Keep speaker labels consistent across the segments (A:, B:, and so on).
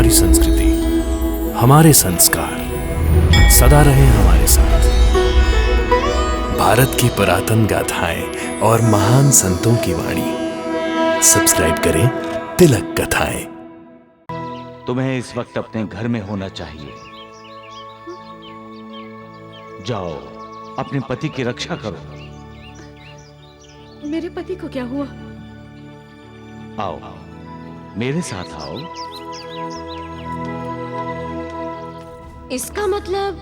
A: हमारी संस्कृति, हमारे संस्कार सदा रहे हमारे साथ। भारत की पुरातन गाथाएं और महान संतों की वाणी। सब्सक्राइब करें तिलक कथाएं।
B: तुम्हें इस वक्त अपने घर में होना चाहिए। जाओ, अपने पति की रक्षा करो।
C: मेरे पति को क्या हुआ?
B: आओ, मेरे साथ आओ।
C: इसका मतलब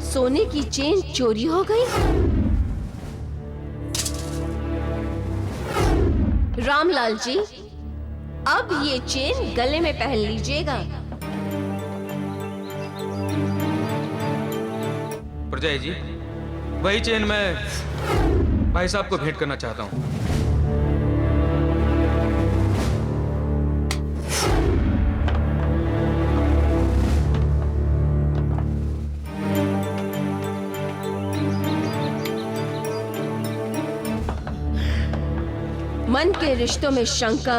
C: सोने की चेन चोरी हो गई? रामलाल जी, अब ये चेन गले में पहन लीजिएगा।
D: प्रजय जी, वही चेन मैं भाई साहब को भेंट करना चाहता हूँ।
C: मन के रिश्तों में शंका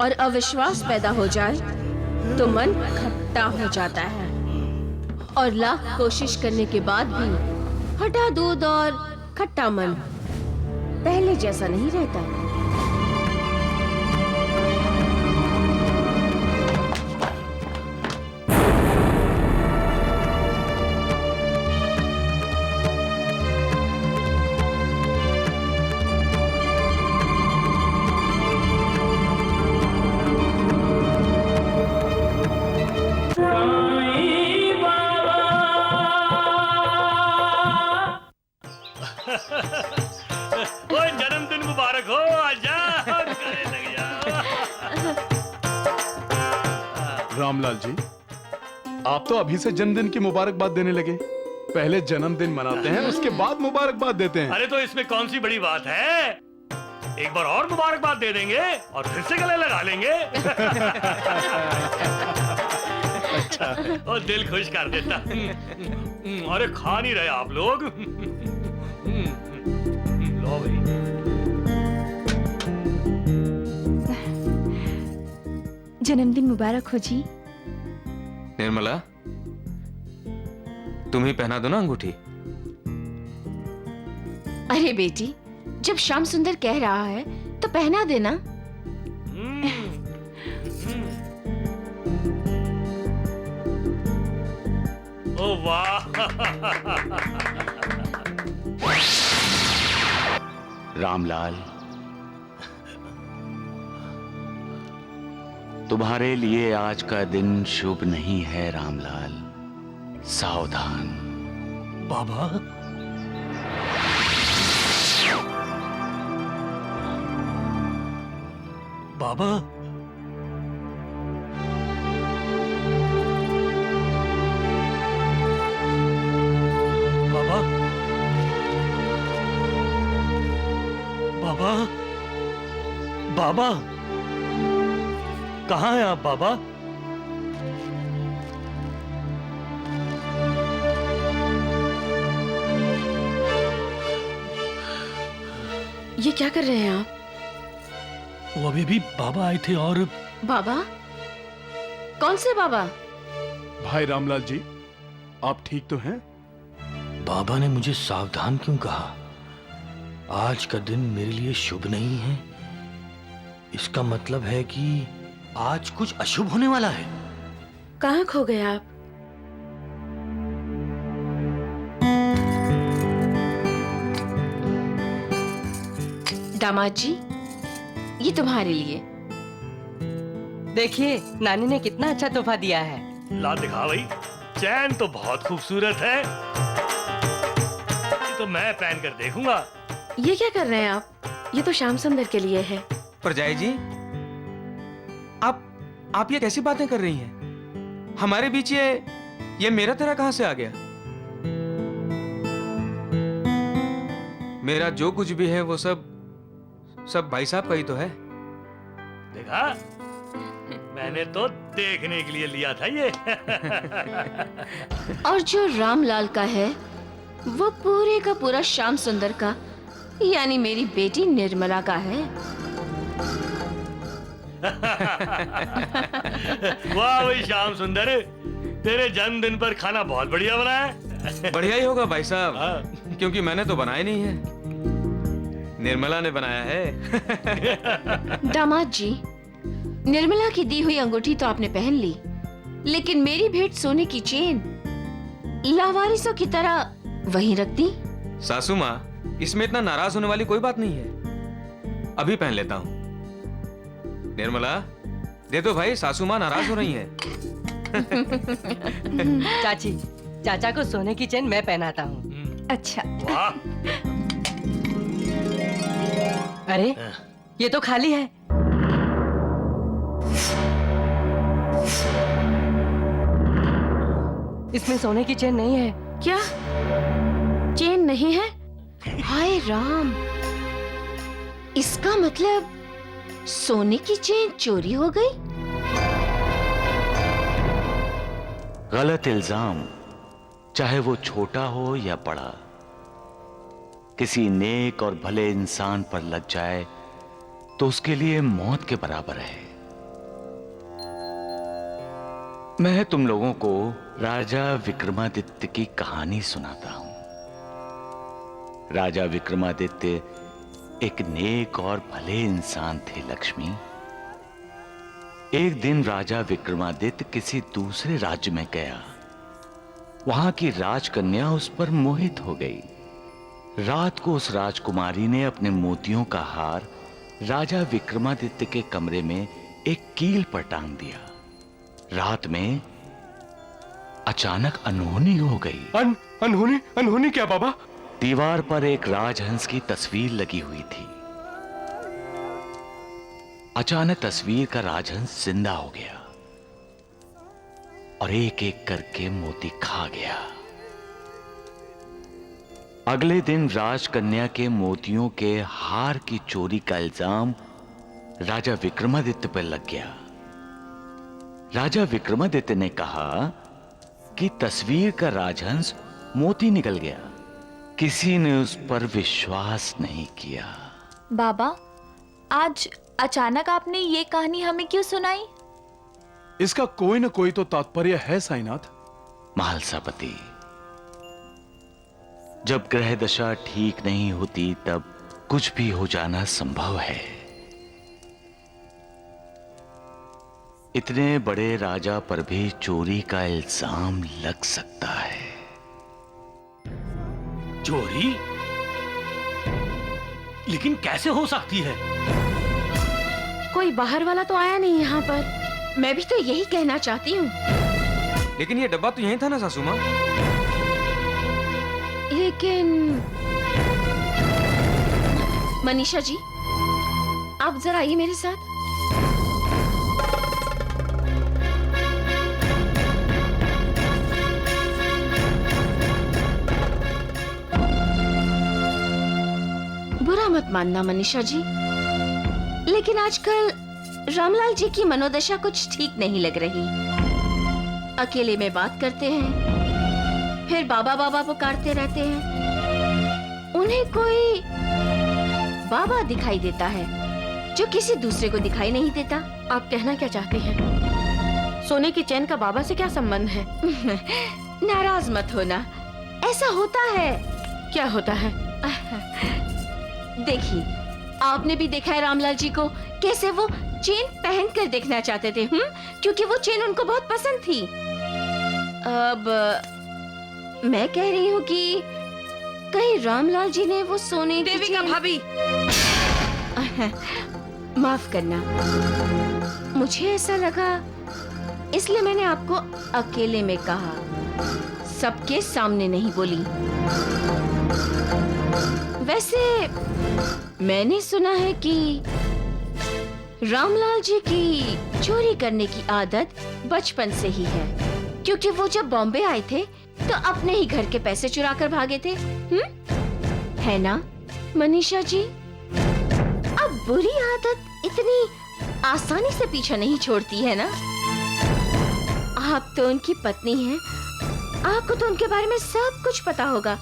C: और अविश्वास पैदा हो जाए तो मन खट्टा हो जाता है, और लाख कोशिश करने के बाद भी फटा दूध और खट्टा मन पहले जैसा नहीं रहता।
E: जन्मदिन मुबारक हो। आजा, गले लग जा।
F: रामलाल जी, आप तो अभी से जन्मदिन की मुबारकबाद देने लगे। पहले जन्मदिन मनाते हैं, उसके बाद मुबारकबाद देते हैं।
E: अरे तो इसमें कौन सी बड़ी बात है? एक बार और मुबारकबाद दे देंगे और फिर से गले लगा लेंगे।
F: अच्छा।
E: और दिल खुश कर देता। अरे खा नहीं रहे आप लोग? लो भाई।
G: जन्मदिन मुबारक हो जी।
D: निर्मला, तुम ही पहना दो ना अंगूठी।
C: अरे बेटी, जब श्याम सुंदर कह रहा है तो पहना देना।
E: ओ वाह।
B: रामलाल, तुम्हारे लिए आज का दिन शुभ नहीं है रामलाल। सावधान।
E: बाबा, बाबा, बाबा, बाबा, बाबा, कहाँ हैं आप बाबा?
C: ये क्या कर रहे हैं आप?
E: वो अभी भी बाबा आए थे। और
C: बाबा? कौन से बाबा?
F: भाई रामलाल जी, आप ठीक तो हैं?
H: बाबा ने मुझे सावधान क्यों कहा? आज का दिन मेरे लिए शुभ नहीं है। इसका मतलब है कि आज कुछ अशुभ होने वाला है।
C: कहाँ खो गए आप? दामाद जी, ये तुम्हारे लिए।
I: देखिए, नानी ने कितना अच्छा तोहफा दिया है।
E: ला दिखा भाई। चैन तो बहुत खूबसूरत है। ये तो मैं पहन कर देखूंगा।
C: ये क्या कर रहे हैं आप? ये तो श्याम सुंदर के लिए है।
D: प्रजय जी, आप ये कैसी बातें कर रही हैं? हमारे बीच ये मेरा तेरा कहां से आ गया? मेरा जो कुछ भी है वो सब भाई साहब का ही तो है।
E: देखा, मैंने तो देखने के लिए लिया था ये।
C: और जो रामलाल का है वो पूरे का पूरा श्याम सुंदर का, यानी मेरी बेटी निर्मला का है।
E: वाह भाई श्याम सुंदर, तेरे जन्मदिन पर खाना बहुत बढ़िया बना है।
D: बढ़िया ही होगा भाई साहब, क्योंकि मैंने तो बनाया नहीं है, निर्मला ने बनाया है।
C: दामाद जी, निर्मला की दी हुई अंगूठी तो आपने पहन ली, लेकिन मेरी भेंट सोने की चेन लावारिसों की तरह वहीं रख दी।
D: सासू माँ, इसमें इतना नाराज होने वाली कोई बात नहीं है, अभी पहन लेता हूँ। निर्मला, दे दो भाई, सासू माँ नाराज हो रही हैं।
I: चाची, चाचा को सोने की चेन मैं पहनाता हूँ।
G: अच्छा।
E: वाह,
I: अरे ये तो खाली है। इसमें सोने की चेन नहीं है।
C: क्या चेन नहीं है? हाय राम, इसका मतलब सोने की चेन चोरी हो गई।
B: गलत इल्जाम, चाहे वो छोटा हो या बड़ा, किसी नेक और भले इंसान पर लग जाए तो उसके लिए मौत के बराबर है। मैं तुम लोगों को राजा विक्रमादित्य की कहानी सुनाता हूं। राजा विक्रमादित्य एक नेक और भले इंसान थे लक्ष्मी। एक दिन राजा विक्रमादित्य किसी दूसरे राज्य में गया। वहां की राजकन्या उस पर मोहित हो गई। रात को उस राजकुमारी ने अपने मोतियों का हार राजा विक्रमादित्य के कमरे में एक कील पर टांग दिया। रात में अचानक अनहोनी हो गई।
F: अनहोनी? अनहोनी क्या बाबा?
B: दीवार पर एक राजहंस की तस्वीर लगी हुई थी। अचानक तस्वीर का राजहंस जिंदा हो गया और एक एक करके मोती खा गया। अगले दिन राजकन्या के मोतियों के हार की चोरी का इल्जाम राजा विक्रमादित्य पर लग गया। राजा विक्रमादित्य ने कहा कि तस्वीर का राजहंस मोती निकल गया। किसी ने उस पर विश्वास नहीं किया।
G: बाबा, आज अचानक आपने ये कहानी हमें क्यों सुनाई?
F: इसका कोई न कोई तो तात्पर्य है साईनाथ।
B: महालसापति, जब ग्रह दशा ठीक नहीं होती तब कुछ भी हो जाना संभव है। इतने बड़े राजा पर भी चोरी का इल्जाम लग सकता है।
E: चोरी? लेकिन कैसे हो सकती है?
C: कोई बाहर वाला तो आया नहीं यहाँ पर। मैं भी तो यही कहना चाहती हूँ।
D: लेकिन ये डब्बा तो यहीं था ना सासू माँ?
C: लेकिन मनीषा जी, आप जरा आइए मेरे साथ। बुरा मत मानना मनीषा जी, लेकिन आजकल रामलाल जी की मनोदशा कुछ ठीक नहीं लग रही। अकेले में बात करते हैं, फिर बाबा बाबा पुकारते रहते हैं। उन्हें कोई बाबा दिखाई देता है जो किसी दूसरे को दिखाई नहीं देता।
J: आप कहना क्या चाहते हैं? सोने की चैन का बाबा से क्या संबंध है?
C: नाराज मत होना, ऐसा होता है।
J: क्या होता है?
C: देखिए, आपने भी देखा है रामलाल जी को कैसे वो चेन पहनकर देखना चाहते थे, क्योंकि वो चेन उनको बहुत पसंद थी। अब मैं कह रही हूँ कि कहीं रामलाल जी ने वो सोने की
J: देविका भाभी,
C: माफ करना, मुझे ऐसा लगा इसलिए मैंने आपको अकेले में कहा, सबके सामने नहीं बोली। वैसे मैंने सुना है कि रामलाल जी की चोरी करने की आदत बचपन से ही है, क्योंकि वो जब बॉम्बे आए थे तो अपने ही घर के पैसे चुरा कर भागे थे। है ना मनीषा जी? अब बुरी आदत इतनी आसानी से पीछा नहीं छोड़ती है ना। आप तो उनकी पत्नी हैं, आपको तो उनके बारे में सब कुछ पता होगा।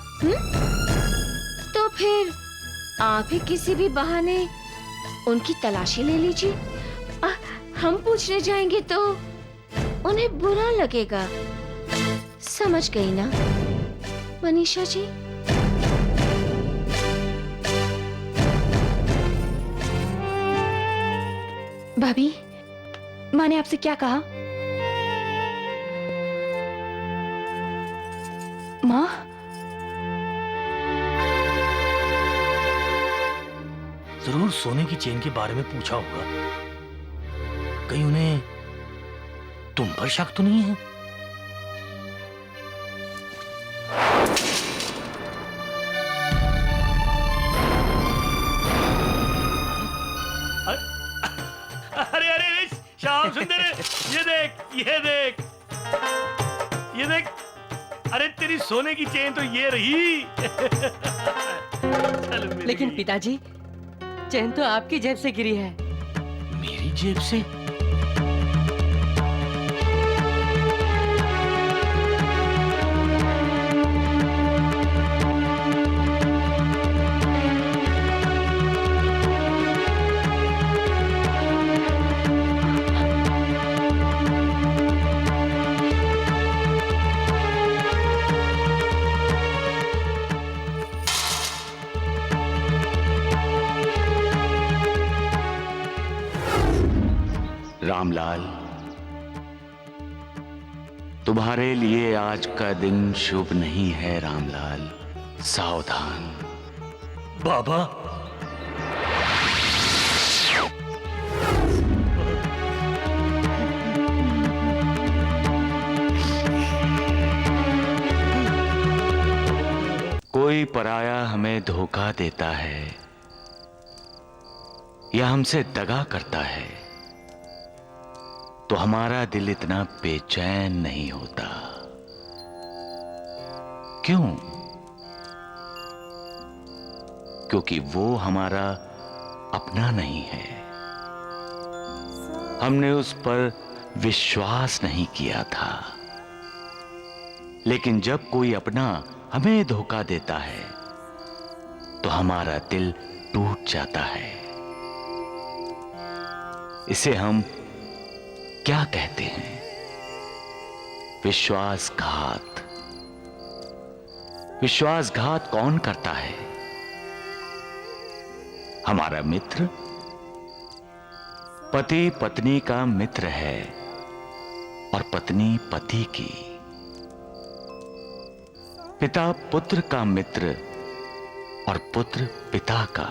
C: तो फिर आप ही किसी भी बहाने उनकी तलाशी ले लीजिए। हम पूछने जाएंगे तो उन्हें बुरा लगेगा। समझ गई ना मनीषा जी?
G: भाभी, माँ ने आपसे क्या कहा? माँ,
H: जरूर सोने की चेन के बारे में पूछा होगा। कहीं उन्हें तुम पर शक तो नहीं है?
E: अरे अरे अरे, श्याम सुंदर, ये देख, ये देख, ये देख। अरे तेरी सोने की चेन तो ये रही।
I: लेकिन पिताजी, चैन तो आपकी जेब से गिरी है।
H: मेरी जेब से?
B: रामलाल, तुम्हारे लिए आज का दिन शुभ नहीं है रामलाल, सावधान।
E: बाबा,
B: कोई पराया हमें धोखा देता है या हमसे दगा करता है तो हमारा दिल इतना बेचैन नहीं होता। क्यों? क्योंकि वो हमारा अपना नहीं है। हमने उस पर विश्वास नहीं किया था। लेकिन जब कोई अपना हमें धोखा देता है तो हमारा दिल टूट जाता है। इसे हम क्या कहते हैं? विश्वासघात। विश्वासघात कौन करता है? हमारा मित्र पति पत्नी का मित्र है और पत्नी पति की, पिता पुत्र का मित्र और पुत्र पिता का।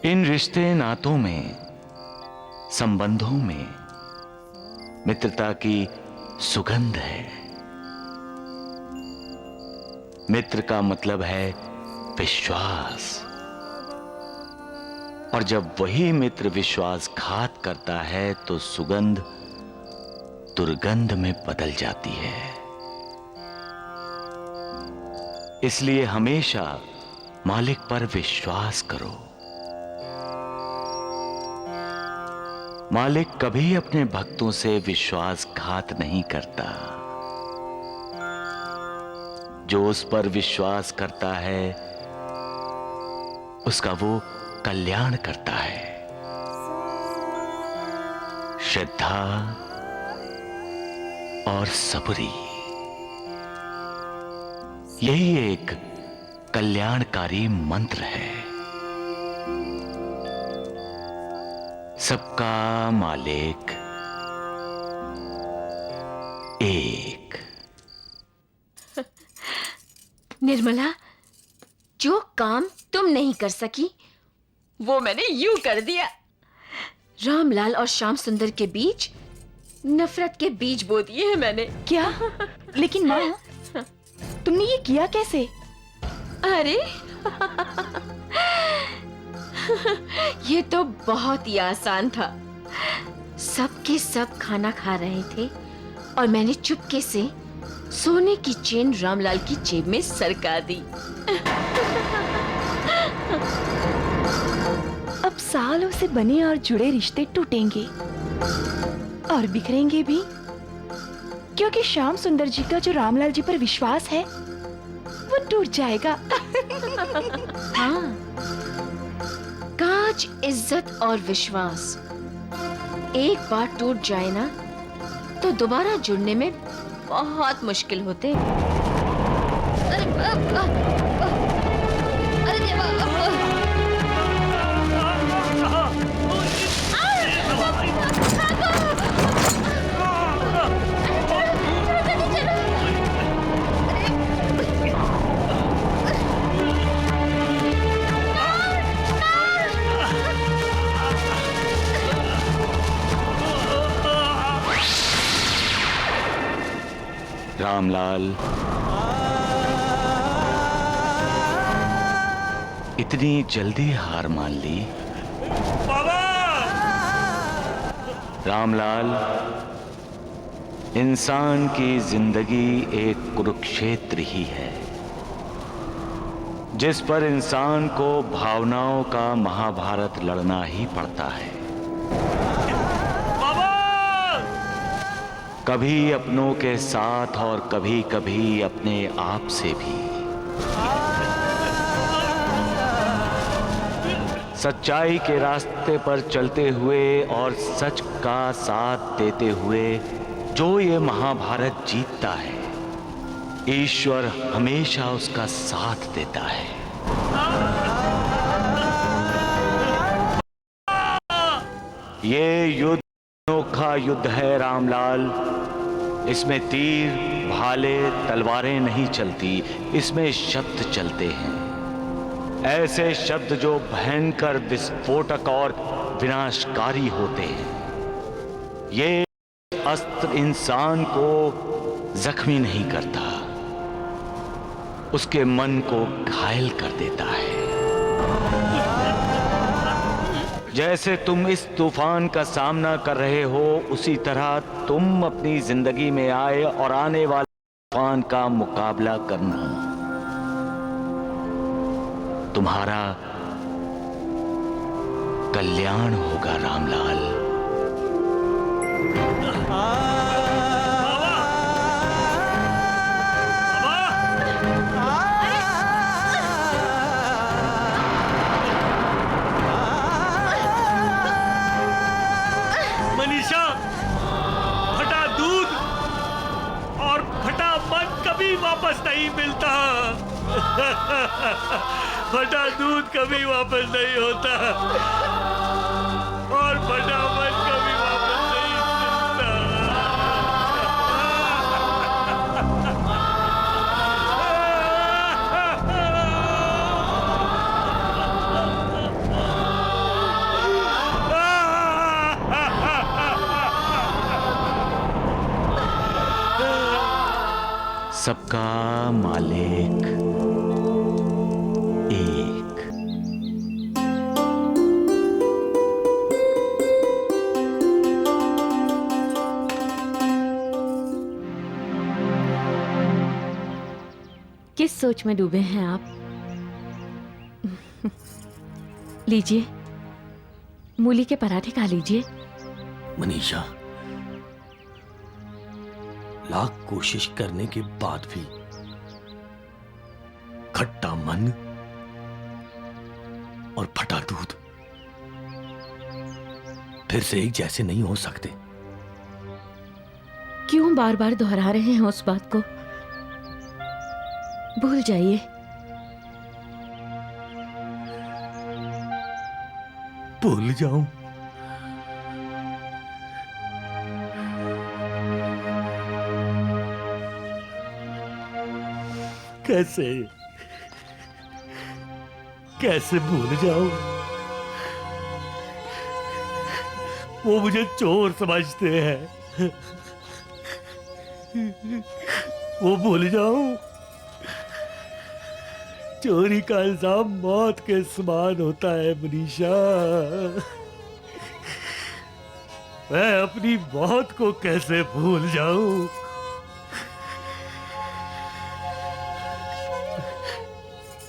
B: इन रिश्ते नातों में, संबंधों में मित्रता की सुगंध है। मित्र का मतलब है विश्वास, और जब वही मित्र विश्वासघात करता है तो सुगंध दुर्गंध में बदल जाती है। इसलिए हमेशा मालिक पर विश्वास करो। मालिक कभी अपने भक्तों से विश्वासघात नहीं करता। जो उस पर विश्वास करता है उसका वो कल्याण करता है। श्रद्धा और सबरी, यही एक कल्याणकारी मंत्र है। सबका मालिक एक।
C: निर्मला, जो काम तुम नहीं कर सकी वो मैंने यूं कर दिया। रामलाल और श्याम सुंदर के बीच नफरत के बीज बो दिए हैं मैंने।
G: क्या? लेकिन माँ, तुमने ये किया कैसे?
C: अरे ये तो बहुत ही आसान था। सब के सब खाना खा रहे थे और मैंने चुपके से सोने की चेन रामलाल की जेब में सरका दी।
G: अब सालों से बने और जुड़े रिश्ते टूटेंगे और बिखरेंगे भी, क्योंकि श्याम सुंदर जी का जो रामलाल जी पर विश्वास है वो टूट जाएगा।
C: हाँ, काज, इज्जत और विश्वास, एक बार टूट जाए ना तो दोबारा जुड़ने में बहुत मुश्किल होते। अरे अरे देवा,
B: रामलाल, इतनी जल्दी हार मान ली?
E: बाबा!
B: रामलाल, इंसान की जिंदगी एक कुरुक्षेत्र ही है, जिस पर इंसान को भावनाओं का महाभारत लड़ना ही पड़ता है। कभी अपनों के साथ और कभी कभी अपने आप से भी। सच्चाई के रास्ते पर चलते हुए और सच का साथ देते हुए जो ये महाभारत जीतता है, ईश्वर हमेशा उसका साथ देता है। ये युद्ध अनोखा युद्ध है रामलाल। इसमें तीर, भाले, तलवारें नहीं चलती, इसमें शब्द चलते हैं। ऐसे शब्द जो भयंकर, विस्फोटक और विनाशकारी होते हैं। ये अस्त्र इंसान को जख्मी नहीं करता, उसके मन को घायल कर देता है। जैसे तुम इस तूफान का सामना कर रहे हो, उसी तरह तुम अपनी जिंदगी में आए और आने वाले तूफान का मुकाबला करना। तुम्हारा कल्याण होगा रामलाल।
E: मनीषा, फटा दूध और फटा मन कभी वापस नहीं मिलता। फटा दूध कभी वापस नहीं होता और फटा मन कभी वापस नहीं मिलता।
B: सबका मालिक एक।
J: किस सोच में डूबे हैं आप? लीजिए, मूली के पराठे खा लीजिए।
H: मनीषा, लाख कोशिश करने के बाद भी खट्टा मन और फटा दूध फिर से एक जैसे नहीं हो सकते।
J: क्यों बार बार दोहरा रहे हैं उस बात को? भूल जाइए।
H: भूल जाऊं?
E: कैसे कैसे भूल जाऊं? वो मुझे चोर समझते हैं। वो भूल जाऊं? चोरी का इल्जाम मौत के समान होता है मनीषा। मैं अपनी मौत को कैसे भूल जाऊं?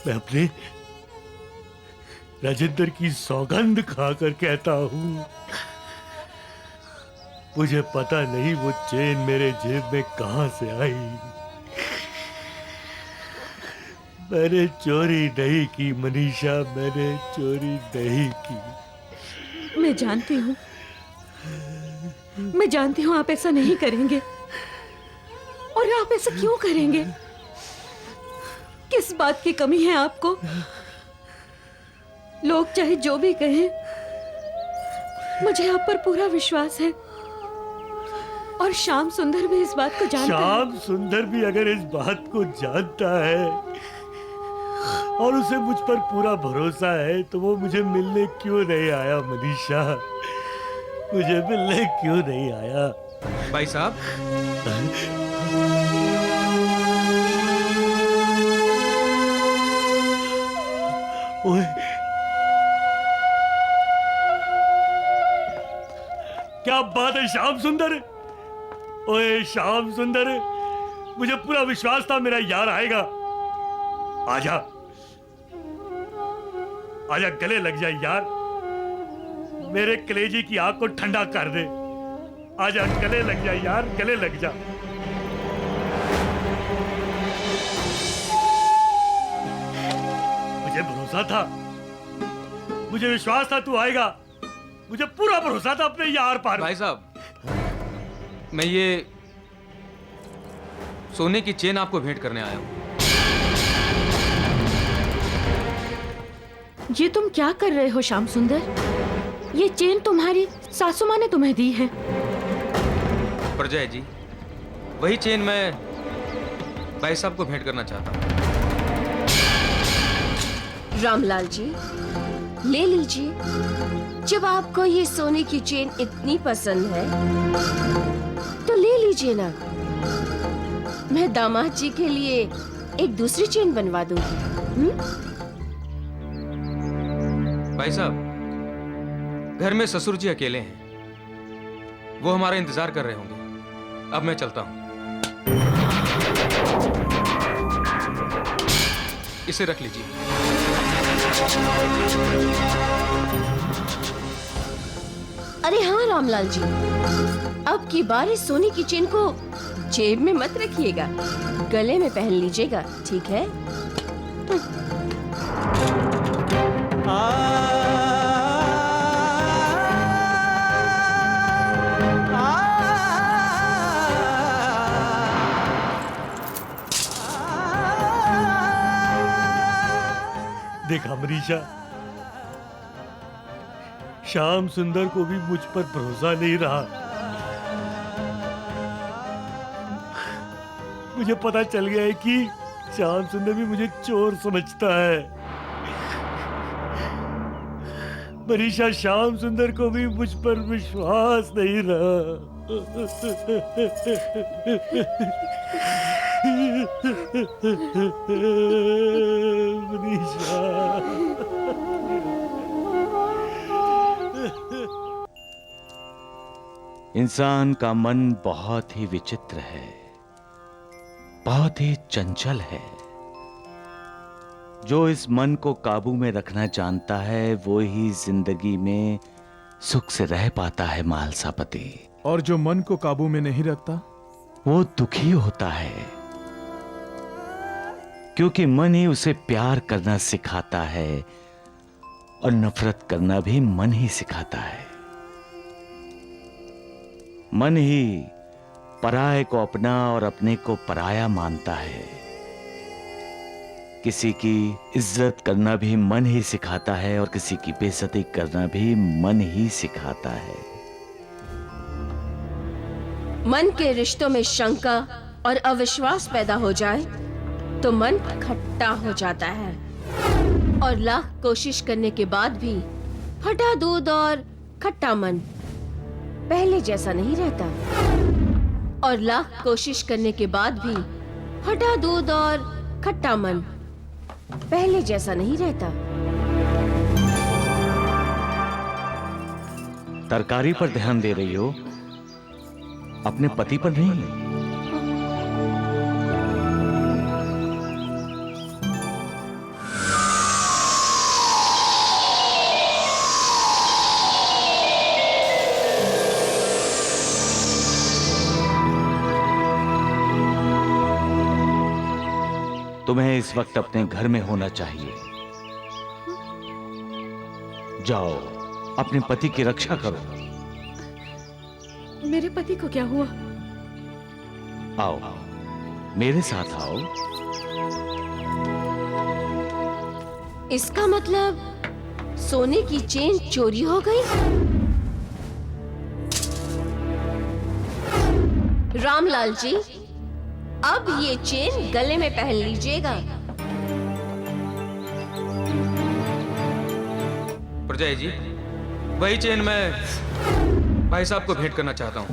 E: मैं अपने राजेंद्र की सौगंध खाकर कहता हूं, मुझे पता नहीं वो चेन मेरे जेब में कहां से आई। मैंने चोरी नहीं की मनीषा, मैंने चोरी नहीं की।
J: मैं जानती हूँ मैं जानती हूँ आप ऐसा नहीं करेंगे। और आप ऐसा क्यों करेंगे? किस बात की कमी है आपको? लोग चाहे जो भी कहें, मुझे आप पर पूरा विश्वास है। और श्याम सुंदर भी इस बात को जानता है।
E: श्याम सुंदर भी अगर इस बात को जानता है और उसे मुझ पर पूरा भरोसा है, तो वो मुझे मिलने क्यों नहीं आया मनीषा? मुझे मिलने क्यों नहीं आया?
D: भाई साहब,
E: ओए, क्या बात है श्याम सुंदर? ओए श्याम सुंदर, मुझे पूरा विश्वास था मेरा यार आएगा। आजा, आजा, गले लग जाए यार, मेरे कलेजी की आग को ठंडा कर दे। आजा, गले लग जा यार, गले लग जा। मुझे भरोसा था, मुझे विश्वास था तू आएगा। मुझे पूरा भरोसा था अपने यार पर।
D: भाई साहब, मैं ये सोने की चेन आपको भेंट करने आया हूं।
J: ये तुम क्या कर रहे हो श्याम सुंदर? ये चेन तुम्हारी सासू माँ ने तुम्हें दी है।
D: प्रजय जी, वही चेन मैं भाई साहब को भेंट करना चाहता हूं।
C: रामलाल जी, ले लीजिए। जब आपको ये सोने की चेन इतनी पसंद है तो ले लीजिए ना। मैं दामाद जी के लिए एक दूसरी चेन बनवा दूंगी।
D: भाई साहब, घर में ससुर जी अकेले हैं, वो हमारा इंतजार कर रहे होंगे। अब मैं चलता हूं। इसे रख लीजिए।
C: अरे हाँ रामलाल जी, अब की बार इस सोने की चेन को जेब में मत रखिएगा, गले में पहन लीजिएगा, ठीक है?
E: देखा मनीषा, श्याम सुंदर को भी मुझ पर भरोसा नहीं रहा। मुझे पता चल गया है कि श्याम सुंदर भी मुझे चोर समझता है। मनीषा, श्याम सुंदर को भी मुझ पर विश्वास नहीं रहा। मनीषा,
B: इंसान का मन बहुत ही विचित्र है, बहुत ही चंचल है। जो इस मन को काबू में रखना जानता है वो ही जिंदगी में सुख से रह पाता है मालसापति।
F: और जो मन को काबू में नहीं रखता
B: वो दुखी होता है, क्योंकि मन ही उसे प्यार करना सिखाता है और नफरत करना भी मन ही सिखाता है। मन ही पराये को अपना और अपने को पराया मानता है। किसी की इज्जत करना भी मन ही सिखाता है और किसी की बेइज्जती करना भी मन ही सिखाता है।
C: मन के रिश्तों में शंका और अविश्वास पैदा हो जाए तो मन खट्टा हो जाता है, और लाख कोशिश करने के बाद भी फटा दूध और खट्टा मन पहले जैसा नहीं रहता। और लाख कोशिश करने के बाद भी फटा दूध और खट्टा मन पहले जैसा नहीं रहता।
B: तरकारी पर ध्यान दे रही हो, अपने पति पर नहीं। तुम्हें इस वक्त अपने घर में होना चाहिए। जाओ, अपने पति की रक्षा करो।
J: मेरे पति को क्या हुआ?
B: आओ, मेरे साथ आओ।
C: इसका मतलब सोने की चेन चोरी हो गई? रामलाल जी, अब ये चेन गले में पहन लीजिएगा।
D: प्रजय जी, वही चेन मैं भाई साहब को भेंट करना चाहता हूँ।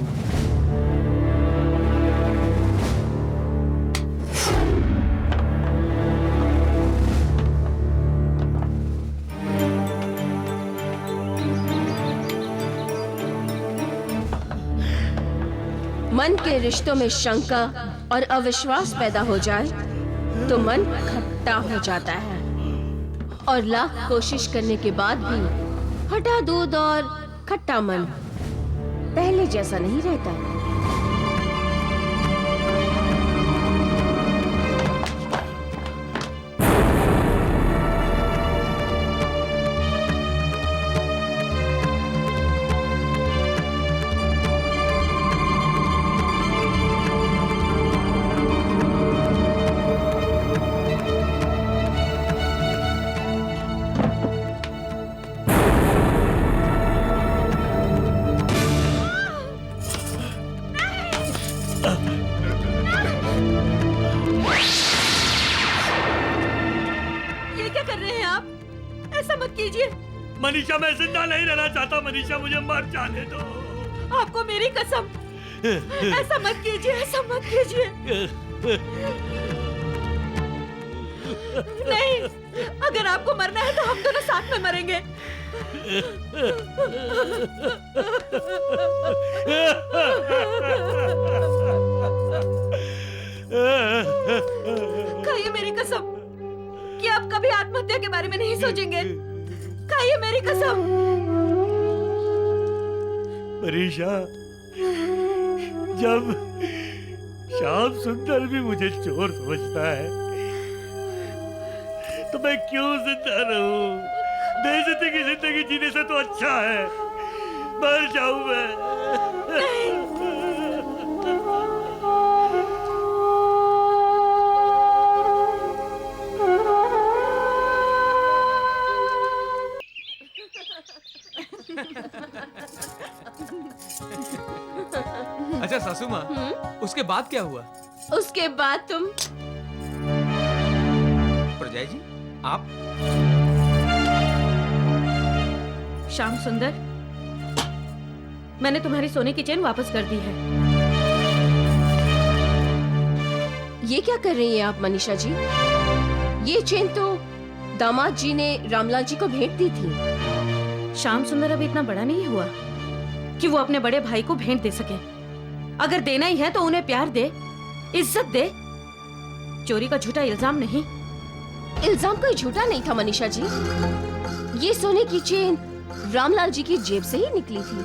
C: मन के रिश्तों में शंका और अविश्वास पैदा हो जाए तो मन खट्टा हो जाता है, और लाख कोशिश करने के बाद भी हटा दूध और खट्टा मन पहले जैसा नहीं रहता।
E: मनीषा, मैं जिंदा नहीं रहना चाहता। मनीषा, मुझे मर जाने दो।
J: आपको मेरी कसम, ऐसा मत कीजिए, ऐसा मत कीजिए। नहीं, अगर आपको मरना है तो हम दोनों साथ में मरेंगे। खाइए मेरी कसम कि आप कभी आत्महत्या के बारे में नहीं सोचेंगे। खाइए मेरी कसम।
E: मनीषा, जब श्याम सुंदर भी मुझे चोर समझता है तो मैं क्यों जिंदा रहूं? बेइज्जती की जिंदगी जीने से तो अच्छा है मर जाऊं मैं।
D: अच्छा सासू माँ, उसके बाद क्या हुआ?
C: उसके बाद तुम।
D: प्रजय जी, आप?
J: श्याम सुंदर, मैंने तुम्हारी सोने की चेन वापस कर दी है।
C: ये क्या कर रही हैं आप मनीषा जी? ये चेन तो दामाद जी ने रामलाल जी को भेंट दी थी।
J: श्याम सुंदर अभी इतना बड़ा नहीं हुआ कि वो अपने बड़े भाई को भेंट दे सके। अगर देना ही है तो उन्हें प्यार दे, इज्जत दे, चोरी का झूठा इल्जाम नहीं।
C: इल्जाम कोई झूठा नहीं था मनीषा जी। ये सोने की चेन रामलाल जी की जेब से ही निकली थी,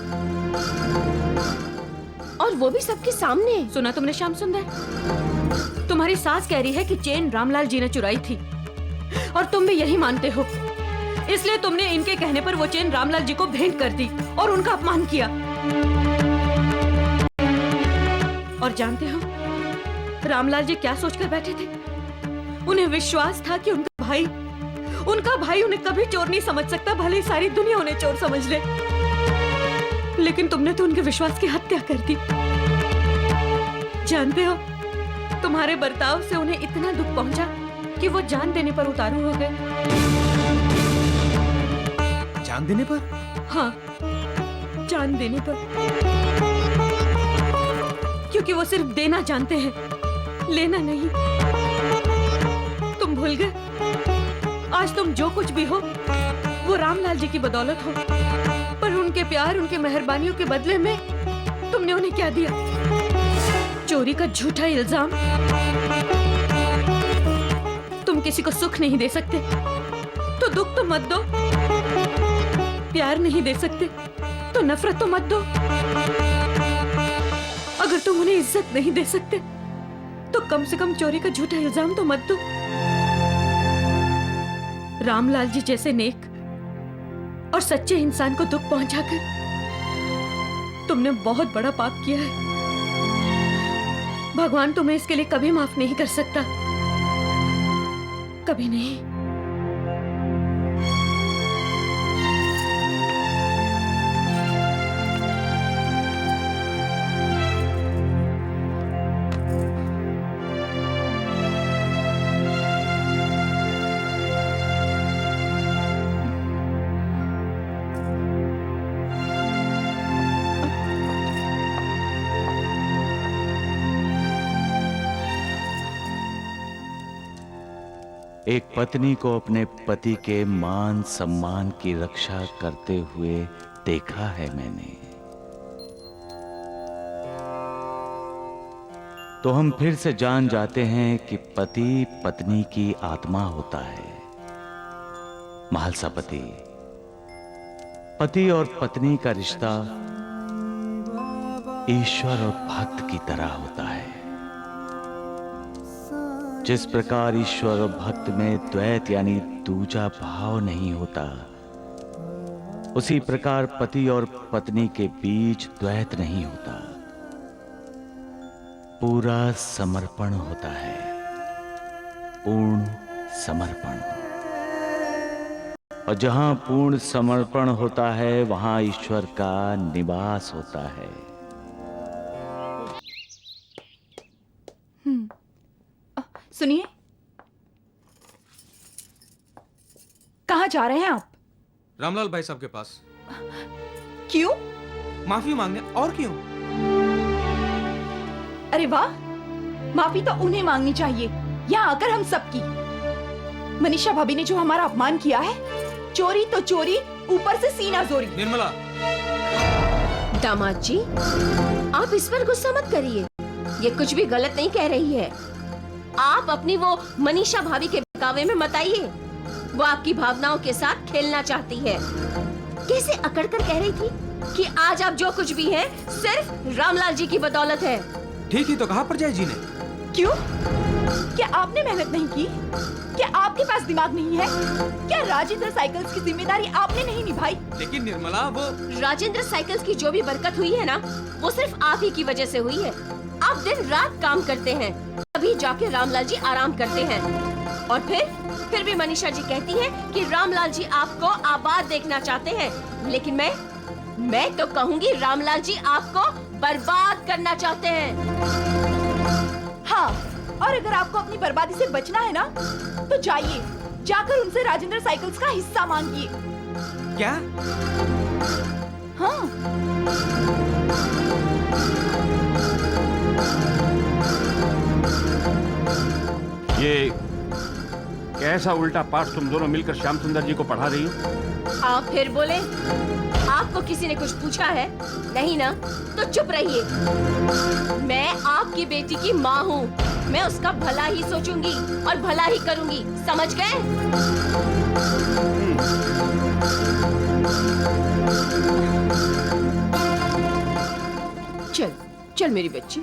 C: और वो भी सबके सामने।
J: सुना तुमने श्याम सुंदर? तुम्हारी सास कह रही है कि चेन रामलाल जी ने चुराई थी, और तुम भी यही मानते हो। इसलिए तुमने इनके कहने पर वो चेन रामलाल जी को भेंट कर दी और उनका अपमान किया। और जानते हो रामलाल जी क्या सोचकर बैठे थे? उन्हें विश्वास था कि उनका भाई उन्हें कभी चोर नहीं समझ सकता, भले ही सारी दुनिया उन्हें चोर समझ ले। लेकिन तुमने तो उनके विश्वास की हत्या कर दी। जानते हो, तुम्हारे बर्ताव से उन्हें इतना दुख पहुंचा कि वो जान देने पर उतारू हो गए।
D: जान देने पर?
J: हाँ, जान देने पर। क्योंकि वो सिर्फ देना जानते हैं, लेना नहीं। तुम भूल गए? आज तुम जो कुछ भी हो वो रामलाल जी की बदौलत हो, पर उनके प्यार, उनके मेहरबानियों के बदले में तुमने उन्हें क्या दिया? चोरी का झूठा इल्जाम। तुम किसी को सुख नहीं दे सकते तो दुख तो मत दो। प्यार नहीं दे सकते तो नफरत तो मत दो। अगर तुम उन्हें इज्जत नहीं दे सकते तो कम से कम चोरी का झूठा इल्जाम तो मत दो। रामलाल जी जैसे नेक और सच्चे इंसान को दुख पहुंचाकर तुमने बहुत बड़ा पाप किया है। भगवान तुम्हें इसके लिए कभी माफ नहीं कर सकता, कभी नहीं।
B: एक पत्नी को अपने पति के मान सम्मान की रक्षा करते हुए देखा है मैंने। तो हम फिर से जान जाते हैं कि पति पत्नी की आत्मा होता है। महालसा पति, पति और पत्नी का रिश्ता ईश्वर और भक्त की तरह होता है। जिस प्रकार ईश्वर और भक्त में द्वैत यानी दूजा भाव नहीं होता, उसी प्रकार पति और पत्नी के बीच द्वैत नहीं होता। पूरा समर्पण होता है, पूर्ण समर्पण। और जहां पूर्ण समर्पण होता है वहां ईश्वर का निवास होता है।
G: सुनिए, कहाँ जा रहे हैं आप?
D: रामलाल भाई साहब के पास।
G: क्यों?
D: माफी मांगने, और क्यों?
G: अरे वाह, माफी तो उन्हें मांगनी चाहिए, यहाँ आकर हम सबकी। मनीषा भाभी ने जो हमारा अपमान किया है, चोरी तो चोरी, ऊपर से सीना जोरी।
D: निर्मला,
C: दामाद जी, आप इस पर गुस्सा मत करिए। ये कुछ भी गलत नहीं कह रही है। आप अपनी वो मनीषा भाभी के बहकावे में मत आइए। वो आपकी भावनाओं के साथ खेलना चाहती है। कैसे अकड़ कर कह रही थी कि आज आप जो कुछ भी हैं सिर्फ रामलाल जी की बदौलत है।
D: ठीक ही तो कहा परजाई जी ने।
G: क्यों? क्या आपने मेहनत नहीं की? क्या आपके पास दिमाग नहीं है? क्या राजेंद्र साइकिल्स की जिम्मेदारी आपने नहीं निभाई?
D: लेकिन निर्मला, वो
C: राजेंद्र साइकिल्स की जो भी बरकत हुई है ना, वो सिर्फ आप ही की वजह से हुई है। आप दिन रात काम करते हैं, तभी जाके रामलाल जी आराम करते हैं। और फिर भी मनीषा जी कहती हैं कि रामलाल जी आपको आबाद देखना चाहते हैं। लेकिन मैं तो कहूँगी रामलाल जी आपको बर्बाद करना चाहते हैं।
G: हाँ, और अगर आपको अपनी बर्बादी से बचना है ना, तो जाइए, जाकर उनसे राजेंद्र साइकिल्स का हिस्सा मांगिए।
D: क्या?
G: हाँ।
K: ये कैसा उल्टा पाठ तुम दोनों मिलकर श्याम सुंदर जी को पढ़ा रही हो?
C: आप फिर बोले? आपको किसी ने कुछ पूछा है? नहीं ना? तो चुप रहिए। मैं आपकी बेटी की माँ हूँ। मैं उसका भला ही सोचूंगी और भला ही करूंगी, समझ गए? चल चल मेरी बच्ची।